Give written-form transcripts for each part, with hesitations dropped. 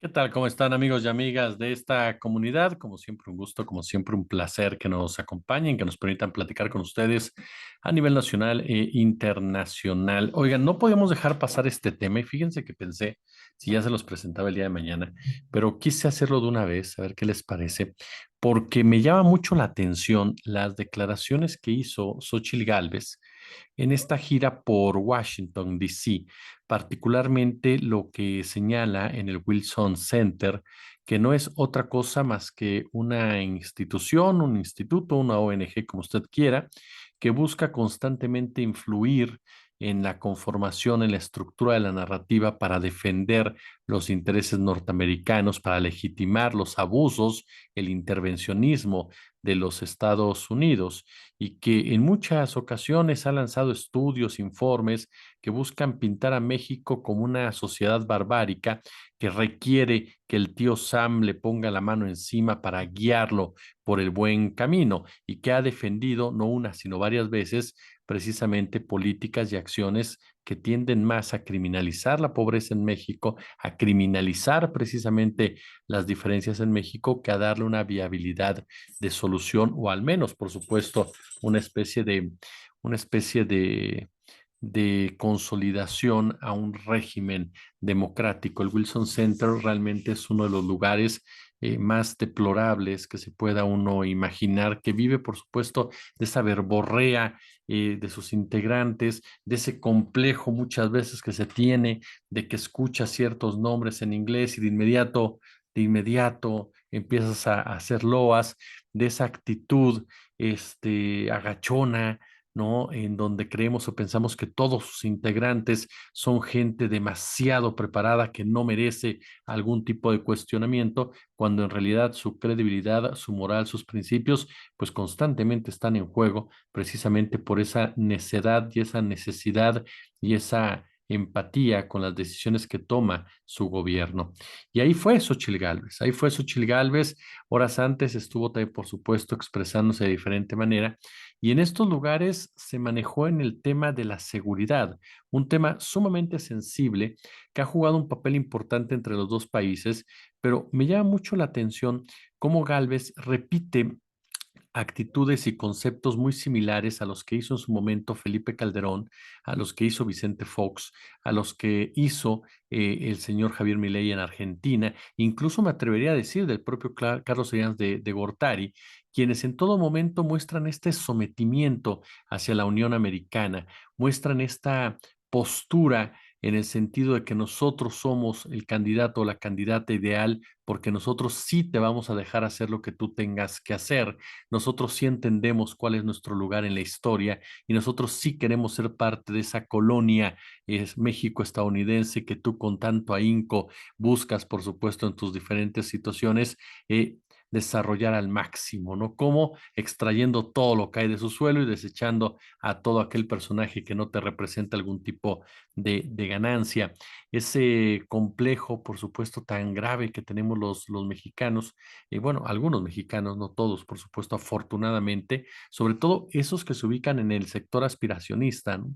¿Qué tal? ¿Cómo están amigos y amigas de esta comunidad? Como siempre un gusto, como siempre un placer que nos acompañen, que nos permitan platicar con ustedes a nivel nacional e internacional. Oigan, no podíamos dejar pasar este tema y fíjense que pensé si ya se los presentaba el día de mañana, pero quise hacerlo de una vez, a ver qué les parece, porque me llama mucho la atención las declaraciones que hizo Xóchitl Gálvez en esta gira por Washington, D.C., particularmente lo que señala en el Wilson Center, que no es otra cosa más que una institución, un instituto, una ONG, como usted quiera, que busca constantemente influir en la conformación, en la estructura de la narrativa para defender los intereses norteamericanos, para legitimar los abusos, el intervencionismo de los Estados Unidos y que en muchas ocasiones ha lanzado estudios, informes que buscan pintar a México como una sociedad barbárica que requiere que el tío Sam le ponga la mano encima para guiarlo por el buen camino y que ha defendido no una, sino varias veces precisamente políticas y acciones que tienden más a criminalizar la pobreza en México, a criminalizar precisamente las diferencias en México, que a darle una viabilidad de solución o al menos, por supuesto, una especie de, una especie de consolidación a un régimen democrático. El Wilson Center realmente es uno de los lugares más deplorables que se pueda uno imaginar, que vive, por supuesto, de esa verborrea de sus integrantes, de ese complejo muchas veces que se tiene, de que escucha ciertos nombres en inglés y de inmediato empiezas a hacer loas, de esa actitud agachona, ¿no? En donde creemos o pensamos que todos sus integrantes son gente demasiado preparada que no merece algún tipo de cuestionamiento, cuando en realidad su credibilidad, su moral, sus principios, pues constantemente están en juego precisamente por esa necedad y esa necesidad y esa empatía con las decisiones que toma su gobierno. Y ahí fue Xochitl Gálvez, horas antes estuvo también, por supuesto, expresándose de diferente manera, y en estos lugares se manejó en el tema de la seguridad, un tema sumamente sensible que ha jugado un papel importante entre los dos países, pero me llama mucho la atención cómo Gálvez repite actitudes y conceptos muy similares a los que hizo en su momento Felipe Calderón, a los que hizo Vicente Fox, a los que hizo el señor Javier Milei en Argentina, incluso me atrevería a decir del propio Carlos Salinas de Gortari, quienes en todo momento muestran este sometimiento hacia la Unión Americana, muestran esta postura en el sentido de que nosotros somos el candidato o la candidata ideal porque nosotros sí te vamos a dejar hacer lo que tú tengas que hacer. Nosotros sí entendemos cuál es nuestro lugar en la historia y nosotros sí queremos ser parte de esa colonia México estadounidense que tú con tanto ahínco buscas, por supuesto, en tus diferentes situaciones. Desarrollar al máximo, ¿no? Como extrayendo todo lo que hay de su suelo y desechando a todo aquel personaje que no te representa algún tipo de ganancia. Ese complejo, por supuesto, tan grave que tenemos los mexicanos, y bueno, algunos mexicanos, no todos, por supuesto, afortunadamente, sobre todo esos que se ubican en el sector aspiracionista, ¿no?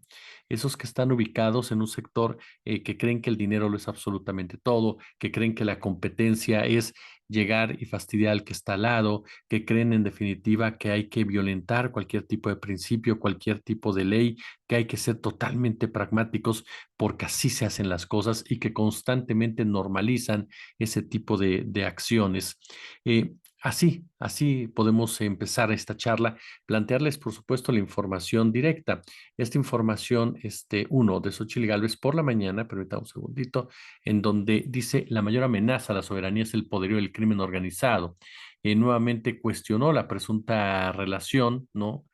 Esos que están ubicados en un sector que creen que el dinero lo es absolutamente todo, que creen que la competencia es llegar y fastidiar al que está al lado, que creen en definitiva que hay que violentar cualquier tipo de principio, cualquier tipo de ley, que hay que ser totalmente pragmáticos porque así se hacen las cosas y que constantemente normalizan ese tipo de acciones. Así podemos empezar esta charla, plantearles, por supuesto, la información directa. Esta información, uno, de Xochitl Gálvez por la mañana, permítame un segundito, en donde dice la mayor amenaza a la soberanía es el poderío del crimen organizado. Nuevamente cuestionó la presunta relación, ¿no?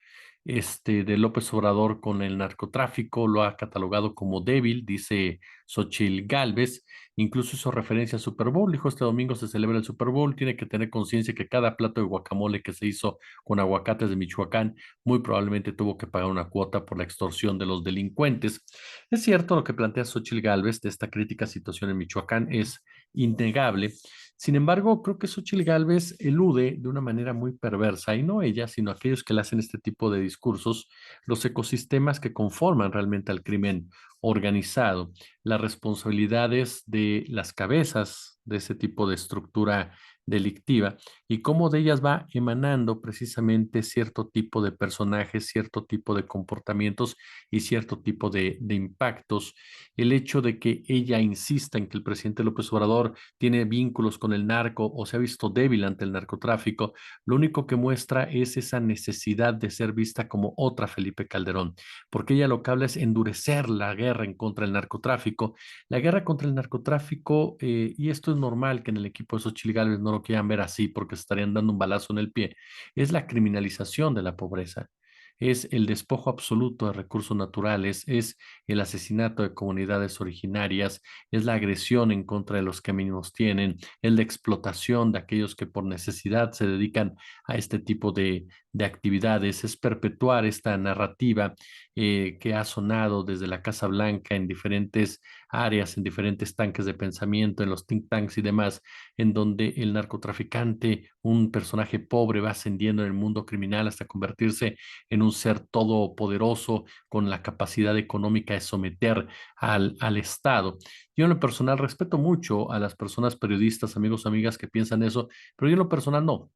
De López Obrador con el narcotráfico, lo ha catalogado como débil, dice Xochitl Gálvez, incluso hizo referencia al Super Bowl, dijo este domingo se celebra el Super Bowl, tiene que tener conciencia que cada plato de guacamole que se hizo con aguacates de Michoacán muy probablemente tuvo que pagar una cuota por la extorsión de los delincuentes. Es cierto lo que plantea Xochitl Gálvez de esta crítica situación en Michoacán, es innegable. Sin embargo, creo que Xochitl Gálvez elude de una manera muy perversa, y no ella, sino aquellos que le hacen este tipo de discursos, los ecosistemas que conforman realmente al crimen organizado, las responsabilidades de las cabezas de ese tipo de estructura delictiva y cómo de ellas va emanando precisamente cierto tipo de personajes, cierto tipo de comportamientos y cierto tipo de impactos. El hecho de que ella insista en que el presidente López Obrador tiene vínculos con el narco o se ha visto débil ante el narcotráfico, lo único que muestra es esa necesidad de ser vista como otra Felipe Calderón, porque ella lo que habla es endurecer la guerra en contra del narcotráfico. La guerra contra el narcotráfico, y esto es normal que en el equipo de Xochitl Gálvez no lo quieran ver así porque se estarían dando un balazo en el pie, es la criminalización de la pobreza. Es el despojo absoluto de recursos naturales, es el asesinato de comunidades originarias, es la agresión en contra de los que menos tienen, es la explotación de aquellos que por necesidad se dedican a este tipo de actividades, es perpetuar esta narrativa que ha sonado desde la Casa Blanca en diferentes áreas, en diferentes tanques de pensamiento, en los think tanks y demás, en donde el narcotraficante, un personaje pobre, va ascendiendo en el mundo criminal hasta convertirse en un ser todopoderoso con la capacidad económica de someter al Estado. Yo en lo personal respeto mucho a las personas periodistas, amigos, amigas que piensan eso, pero yo en lo personal no.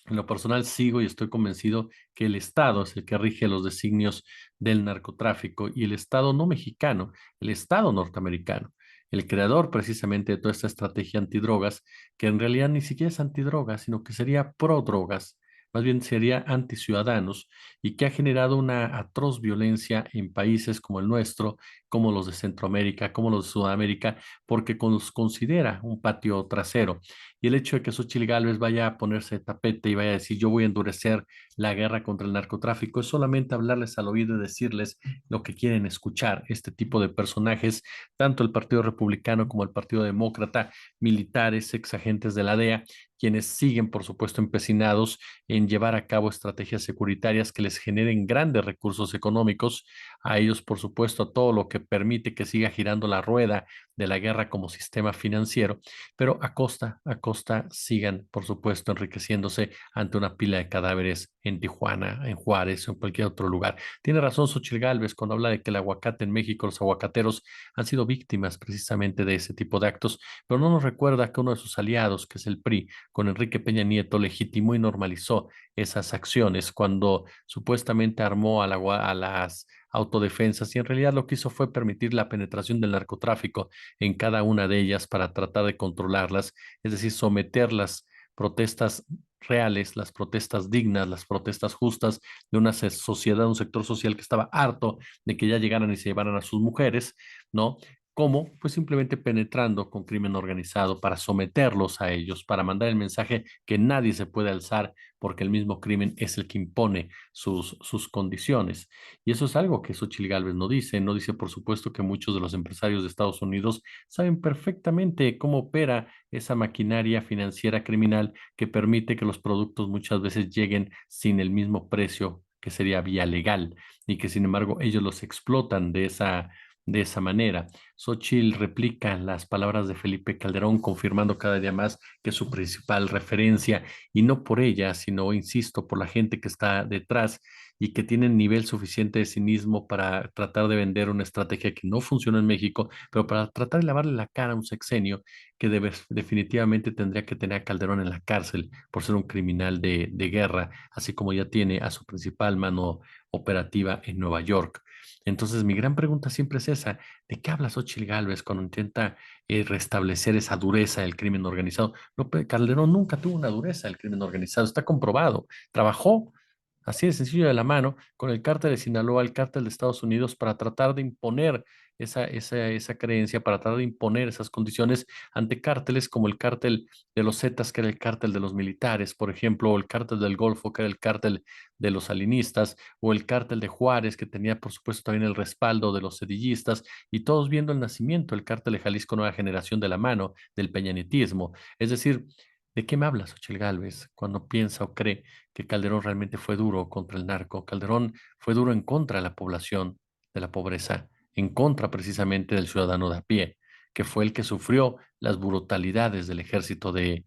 En lo personal sigo y estoy convencido que el Estado es el que rige los designios del narcotráfico y el Estado no mexicano, el Estado norteamericano, el creador precisamente de toda esta estrategia antidrogas, que en realidad ni siquiera es antidrogas, sino que sería pro drogas, más bien sería anticiudadanos y que ha generado una atroz violencia en países como el nuestro, como los de Centroamérica, como los de Sudamérica, porque los considera un patio trasero. Y el hecho de que Xochitl Gálvez vaya a ponerse de tapete y vaya a decir yo voy a endurecer la guerra contra el narcotráfico es solamente hablarles al oído y decirles lo que quieren escuchar. Este tipo de personajes, tanto el Partido Republicano como el Partido Demócrata, militares, ex agentes de la DEA, quienes siguen, por supuesto, empecinados en llevar a cabo estrategias securitarias que les generen grandes recursos económicos, a ellos, por supuesto, a todo lo que permite que siga girando la rueda de la guerra como sistema financiero, pero a costa sigan, por supuesto, enriqueciéndose ante una pila de cadáveres en Tijuana, en Juárez o en cualquier otro lugar. Tiene razón Xochitl Gálvez cuando habla de que el aguacate en México, los aguacateros han sido víctimas precisamente de ese tipo de actos, pero no nos recuerda que uno de sus aliados, que es el PRI, con Enrique Peña Nieto, legitimó y normalizó esas acciones cuando supuestamente armó a las autodefensas y en realidad lo que hizo fue permitir la penetración del narcotráfico en cada una de ellas para tratar de controlarlas, es decir, someter las protestas reales, las protestas dignas, las protestas justas de una sociedad, un sector social que estaba harto de que ya llegaran y se llevaran a sus mujeres, ¿no? ¿Cómo? Pues simplemente penetrando con crimen organizado para someterlos a ellos, para mandar el mensaje que nadie se puede alzar porque el mismo crimen es el que impone sus condiciones. Y eso es algo que Xochitl Gálvez no dice. No dice, por supuesto, que muchos de los empresarios de Estados Unidos saben perfectamente cómo opera esa maquinaria financiera criminal que permite que los productos muchas veces lleguen sin el mismo precio que sería vía legal y que sin embargo ellos los explotan de esa manera. Xochitl replica las palabras de Felipe Calderón, confirmando cada día más que es su principal referencia, y no por ella, sino, insisto, por la gente que está detrás y que tienen nivel suficiente de cinismo para tratar de vender una estrategia que no funciona en México, pero para tratar de lavarle la cara a un sexenio que definitivamente tendría que tener a Calderón en la cárcel por ser un criminal de guerra, así como ya tiene a su principal mano operativa en Nueva York. Entonces, mi gran pregunta siempre es esa, ¿de qué habla Xochitl Gálvez cuando intenta restablecer esa dureza del crimen organizado? López Calderón nunca tuvo una dureza del crimen organizado, está comprobado. Trabajó así de sencillo de la mano con el cártel de Sinaloa, el cártel de Estados Unidos, para tratar de imponer esa creencia, para tratar de imponer esas condiciones ante cárteles como el cártel de los Zetas, que era el cártel de los militares, por ejemplo, o el cártel del Golfo, que era el cártel de los salinistas, o el cártel de Juárez, que tenía, por supuesto, también el respaldo de los sedillistas, y todos viendo el nacimiento del cártel de Jalisco Nueva Generación de la mano del peñanetismo. Es decir, ¿de qué me hablas, Xochitl Gálvez, cuando piensa o cree que Calderón realmente fue duro contra el narco? Calderón fue duro en contra de la población, de la pobreza, en contra precisamente del ciudadano de a pie, que fue el que sufrió las brutalidades del ejército de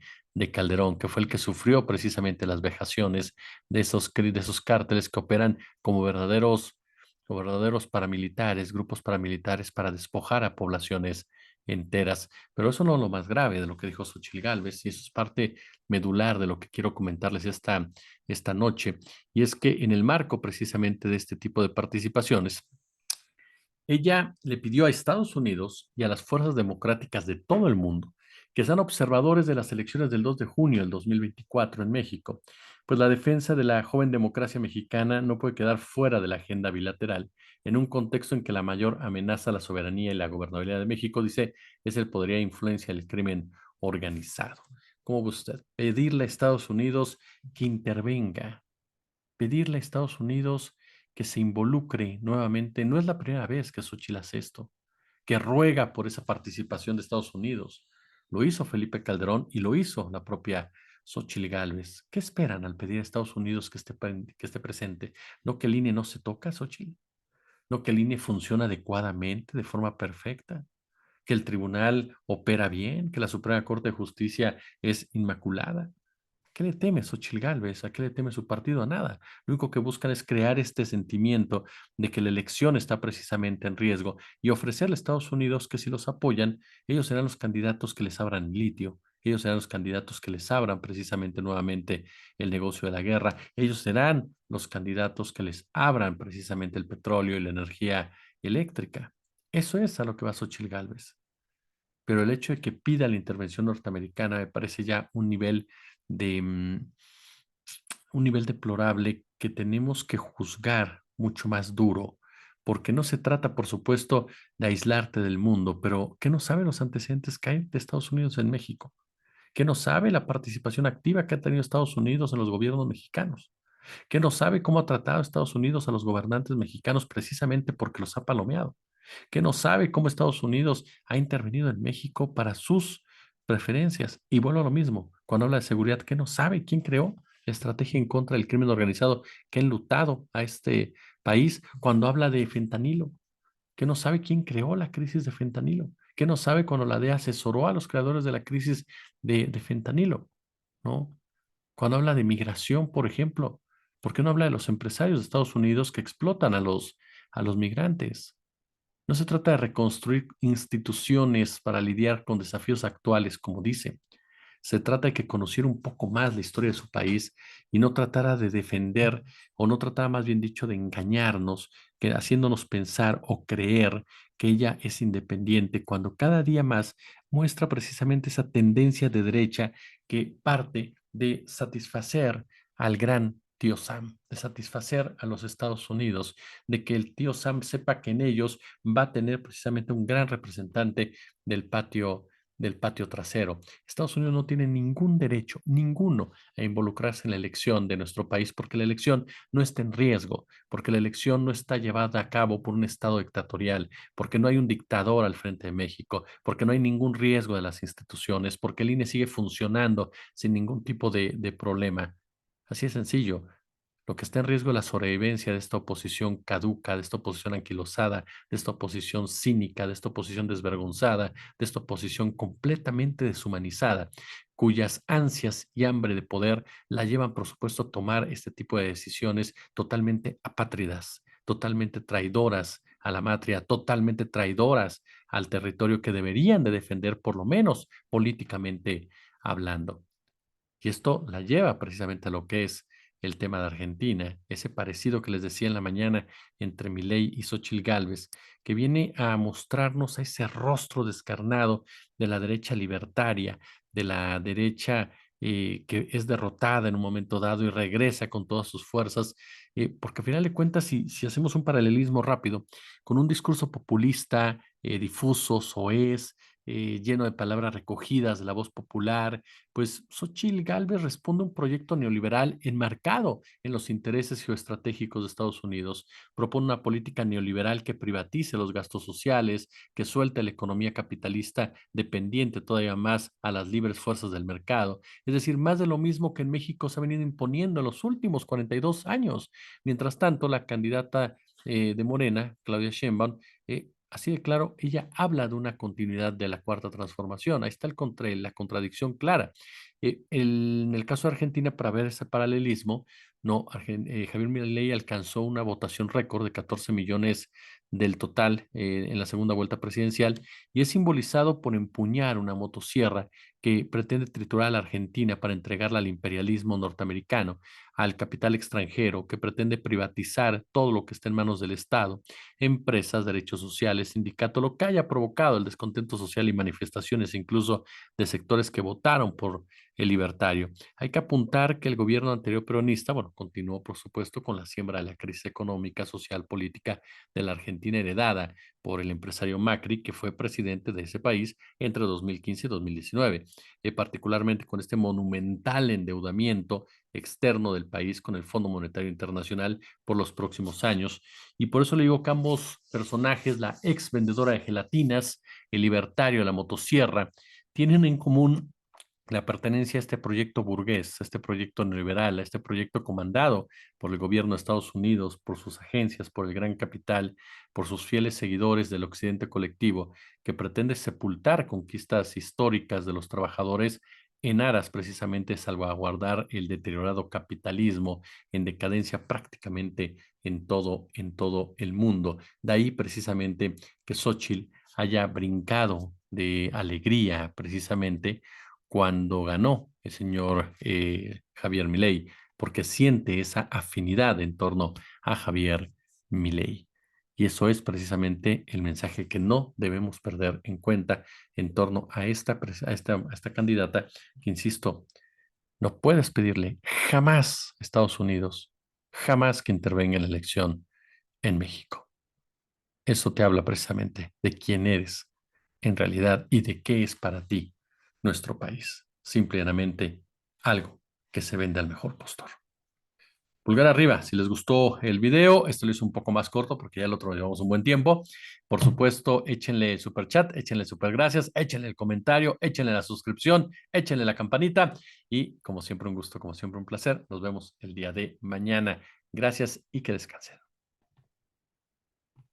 Calderón, que fue el que sufrió precisamente las vejaciones de esos cárteles que operan como verdaderos o verdaderos paramilitares, grupos paramilitares para despojar a poblaciones enteras. Pero eso no es lo más grave de lo que dijo Xochitl Gálvez, y eso es parte medular de lo que quiero comentarles esta noche, y es que en el marco precisamente de este tipo de participaciones, ella le pidió a Estados Unidos y a las fuerzas democráticas de todo el mundo que sean observadores de las elecciones del 2 de junio del 2024 en México, pues la defensa de la joven democracia mexicana no puede quedar fuera de la agenda bilateral, en un contexto en que la mayor amenaza a la soberanía y la gobernabilidad de México, dice, es el poder e influencia del crimen organizado. ¿Cómo ve usted? Pedirle a Estados Unidos que intervenga, pedirle a Estados Unidos que se involucre nuevamente. No es la primera vez que Xochitl hace esto, que ruega por esa participación de Estados Unidos. Lo hizo Felipe Calderón y lo hizo la propia Xochitl Gálvez. ¿Qué esperan al pedir a Estados Unidos que esté presente? ¿No que el INE no se toca, Xochitl? ¿No que el INE funciona adecuadamente, de forma perfecta? ¿Que el tribunal opera bien? ¿Que la Suprema Corte de Justicia es inmaculada? ¿Qué le teme Xochitl Gálvez? ¿A qué le teme su partido? A nada. Lo único que buscan es crear este sentimiento de que la elección está precisamente en riesgo y ofrecerle a Estados Unidos que si los apoyan, ellos serán los candidatos que les abran litio, ellos serán los candidatos que les abran precisamente nuevamente el negocio de la guerra, ellos serán los candidatos que les abran precisamente el petróleo y la energía eléctrica. Eso es a lo que va Xochitl Gálvez, pero el hecho de que pida la intervención norteamericana me parece ya de un nivel deplorable que tenemos que juzgar mucho más duro, porque no se trata, por supuesto, de aislarte del mundo, pero ¿qué no saben los antecedentes que hay de Estados Unidos en México? ¿Qué no sabe la participación activa que ha tenido Estados Unidos en los gobiernos mexicanos? ¿Qué no sabe cómo ha tratado Estados Unidos a los gobernantes mexicanos precisamente porque los ha palomeado? Que no sabe cómo Estados Unidos ha intervenido en México para sus preferencias? Y vuelvo a lo mismo, cuando habla de seguridad, que no sabe quién creó la estrategia en contra del crimen organizado que ha enlutado a este país? Cuando habla de fentanilo, que no sabe quién creó la crisis de fentanilo, que no sabe cuando la DEA asesoró a los creadores de la crisis de fentanilo, ¿no? Cuando habla de migración, por ejemplo, ¿por qué no habla de los empresarios de Estados Unidos que explotan a los migrantes? No se trata de reconstruir instituciones para lidiar con desafíos actuales, como dice. Se trata de que conociera un poco más la historia de su país y no tratara de defender, o no tratara más bien dicho de engañarnos, que haciéndonos pensar o creer que ella es independiente, cuando cada día más muestra precisamente esa tendencia de derecha que parte de satisfacer al gran tío Sam, de satisfacer a los Estados Unidos, de que el tío Sam sepa que en ellos va a tener precisamente un gran representante del patio trasero. Estados Unidos no tiene ningún derecho, ninguno, a involucrarse en la elección de nuestro país, porque la elección no está en riesgo, porque la elección no está llevada a cabo por un Estado dictatorial, porque no hay un dictador al frente de México, porque no hay ningún riesgo de las instituciones, porque el INE sigue funcionando sin ningún tipo de problema. Así de sencillo. Lo que está en riesgo es la sobrevivencia de esta oposición caduca, de esta oposición anquilosada, de esta oposición cínica, de esta oposición desvergonzada, de esta oposición completamente deshumanizada, cuyas ansias y hambre de poder la llevan, por supuesto, a tomar este tipo de decisiones totalmente apátridas, totalmente traidoras a la matria, totalmente traidoras al territorio que deberían de defender, por lo menos políticamente hablando. Y esto la lleva precisamente a lo que es el tema de Argentina, ese parecido que les decía en la mañana entre Milei y Xochitl Gálvez, que viene a mostrarnos a ese rostro descarnado de la derecha libertaria, de la derecha que es derrotada en un momento dado y regresa con todas sus fuerzas, porque al final de cuentas, si hacemos un paralelismo rápido, con un discurso populista, difuso, soez, lleno de palabras recogidas de la voz popular, pues Xochitl Gálvez responde a un proyecto neoliberal enmarcado en los intereses geoestratégicos de Estados Unidos. Propone una política neoliberal que privatice los gastos sociales, que suelte la economía capitalista dependiente todavía más a las libres fuerzas del mercado. Es decir, más de lo mismo que en México se ha venido imponiendo en los últimos 42 años. Mientras tanto, la candidata de Morena, Claudia Sheinbaum, Así de claro, ella habla de una continuidad de la cuarta transformación. Ahí está la contradicción clara. En el caso de Argentina, para ver ese paralelismo, no, Javier Milei alcanzó una votación récord de 14 millones del total en la segunda vuelta presidencial y es simbolizado por empuñar una motosierra que pretende triturar a la Argentina para entregarla al imperialismo norteamericano, al capital extranjero, que pretende privatizar todo lo que está en manos del Estado, empresas, derechos sociales, sindicato, lo que haya provocado el descontento social y manifestaciones incluso de sectores que votaron por el libertario. Hay que apuntar que el gobierno anterior peronista, bueno, continuó por supuesto con la siembra de la crisis económica, social, política de la Argentina heredada por el empresario Macri, que fue presidente de ese país entre 2015 y 2019, particularmente con este monumental endeudamiento externo del país con el Fondo Monetario Internacional por los próximos años. Y por eso le digo que ambos personajes, la ex vendedora de gelatinas, el libertario, la motosierra, tienen en común la pertenencia a este proyecto burgués, a este proyecto neoliberal, a este proyecto comandado por el gobierno de Estados Unidos, por sus agencias, por el gran capital, por sus fieles seguidores del occidente colectivo, que pretende sepultar conquistas históricas de los trabajadores en aras precisamente de salvaguardar el deteriorado capitalismo en decadencia prácticamente en todo el mundo. De ahí precisamente que Xochitl haya brincado de alegría precisamente cuando ganó el señor Javier Milei, porque siente esa afinidad en torno a Javier Milei. Y eso es precisamente el mensaje que no debemos perder en cuenta en torno a esta candidata, que, insisto, no puedes pedirle jamás a Estados Unidos, jamás que intervenga en la elección en México. Eso te habla precisamente de quién eres en realidad y de qué es para ti nuestro país. Simplemente algo que se vende al mejor postor. Pulgar arriba si les gustó el video. Esto lo hice un poco más corto porque ya el otro llevamos un buen tiempo. Por supuesto, échenle el super chat, échenle super gracias, échenle el comentario, échenle la suscripción, échenle la campanita. Y como siempre, un gusto, como siempre, un placer. Nos vemos el día de mañana. Gracias y que descansen.